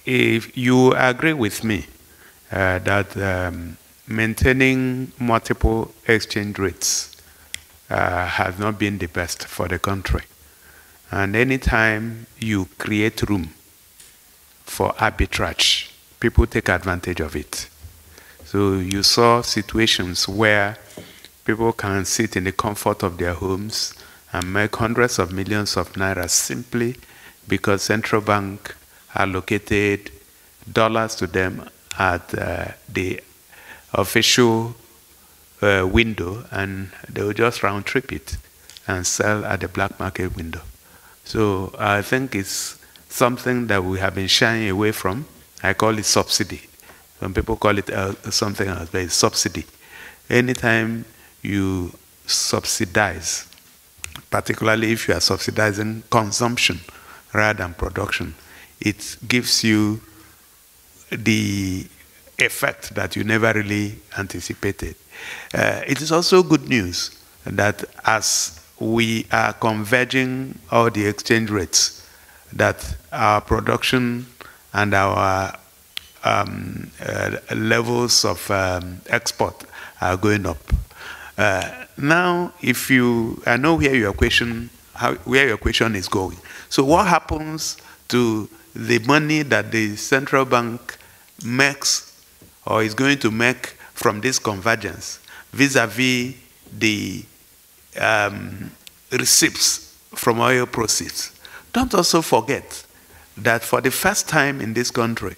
if you agree with me that maintaining multiple exchange rates has not been the best for the country. And anytime you create room for arbitrage, people take advantage of it. So you saw situations where people can sit in the comfort of their homes and make hundreds of millions of naira simply because central bank allocated dollars to them at the official window, and they will just round trip it and sell at the black market window. So I think it's something that we have been shying away from. I call it subsidy. Some people call it something else, but it's subsidy. Anytime you subsidize, particularly if you are subsidizing consumption rather than production, it gives you the effect that you never really anticipated. It is also good news that as we are converging all the exchange rates, that our production and our levels of export are going up. Now, if you, I know where your question is going. So what happens to the money that the central bank makes or is going to make from this convergence vis-a-vis the receipts from oil proceeds? Don't also forget that for the first time in this country,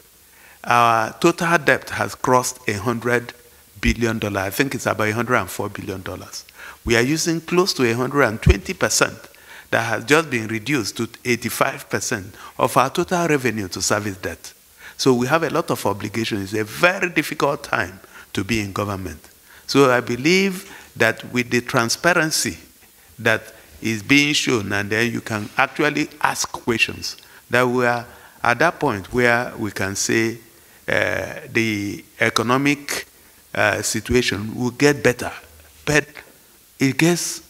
our total debt has crossed $100 billion. I think it's about $104 billion. We are using close to 120% that has just been reduced to 85% of our total revenue to service debt. So we have a lot of obligations. It's a very difficult time to be in government. So I believe that with the transparency that is being shown, and then you can actually ask questions, that we are at that point where we can say the economic situation will get better, but it gets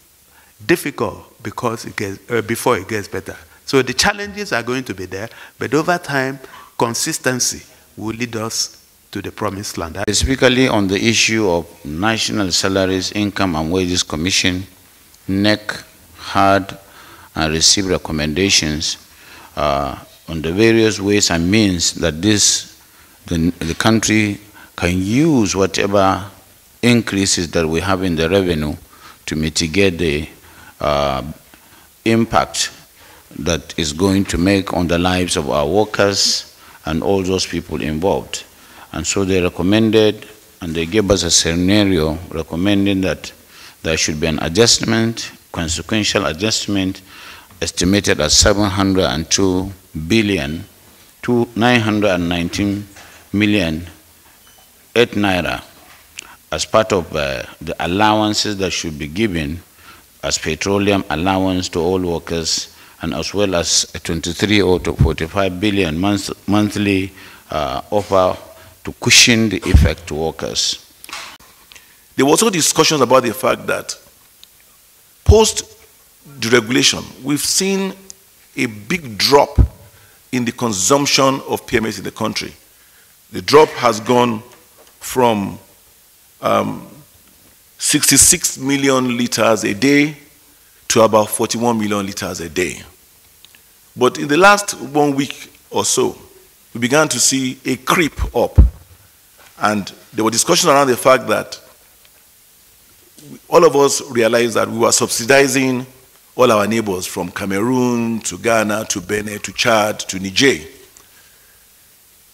difficult because it gets, before it gets better. So the challenges are going to be there, but over time, consistency will lead us to the promised land. Specifically on the issue of National Salaries, Income and Wages Commission, NEC had and received recommendations on the various ways and means that the country can use whatever increases that we have in the revenue to mitigate the impact that is going to make on the lives of our workers and all those people involved. And so they recommended, and they gave us a scenario recommending that there should be an adjustment, consequential adjustment, estimated at 702 billion to 919 million 8 naira as part of the allowances that should be given as petroleum allowance to all workers, and as well as a 23 or to 45 billion monthly offer to cushion the effect to workers. There were also discussions about the fact that post-deregulation, we've seen a big drop in the consumption of PMS in the country. The drop has gone from 66 million liters a day to about 41 million liters a day. But in the last 1 week or so, we began to see a creep up. And there were discussions around the fact that all of us realized that we were subsidizing all our neighbors from Cameroon to Ghana to Benin to Chad to Niger.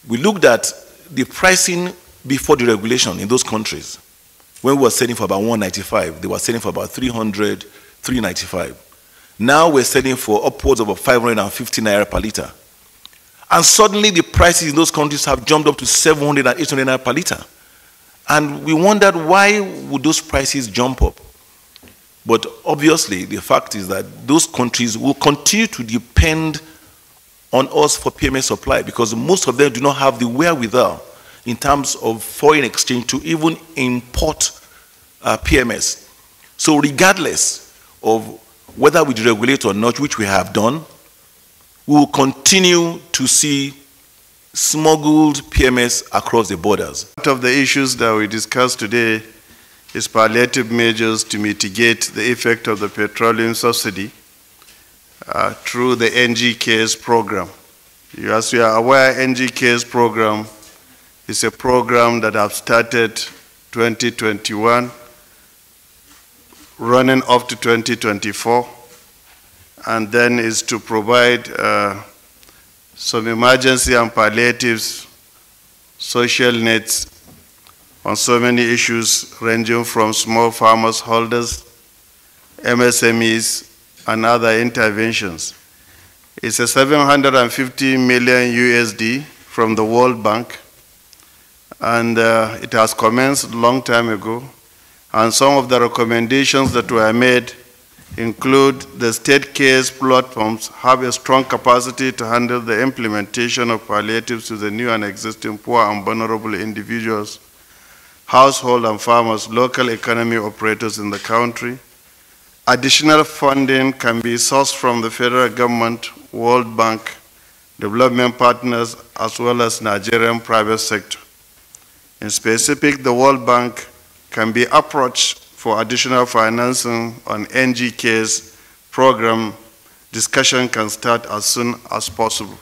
We looked at the pricing before the regulation in those countries. When we were selling for about 195, they were selling for about 300, 395. Now we're selling for upwards of 550 naira per liter. And suddenly the prices in those countries have jumped up to 700 and 800 naira per liter. And we wondered, why would those prices jump up? But obviously, the fact is that those countries will continue to depend on us for PMS supply, because most of them do not have the wherewithal in terms of foreign exchange to even import PMS. So regardless of whether we deregulate or not, which we have done, we will continue to see smuggled PMS across the borders. Part of the issues that we discussed today is palliative measures to mitigate the effect of the petroleum subsidy through the NGK's program. As you are aware, NGK's program is a program that have started 2021, running up to 2024, and then is to provide some emergency and palliatives social needs on so many issues ranging from small farmers holders, MSMEs, and other interventions. It's a 750 million USD from the World Bank, and it has commenced a long time ago. And some of the recommendations that were made include the state case platforms have a strong capacity to handle the implementation of palliatives to the new and existing poor and vulnerable individuals, household and farmers, local economy operators in the country. Additional funding can be sourced from the federal government, World Bank, development partners, as well as Nigerian private sector. In specific, the World Bank can be approached for additional financing on NGK's program. Discussion can start as soon as possible.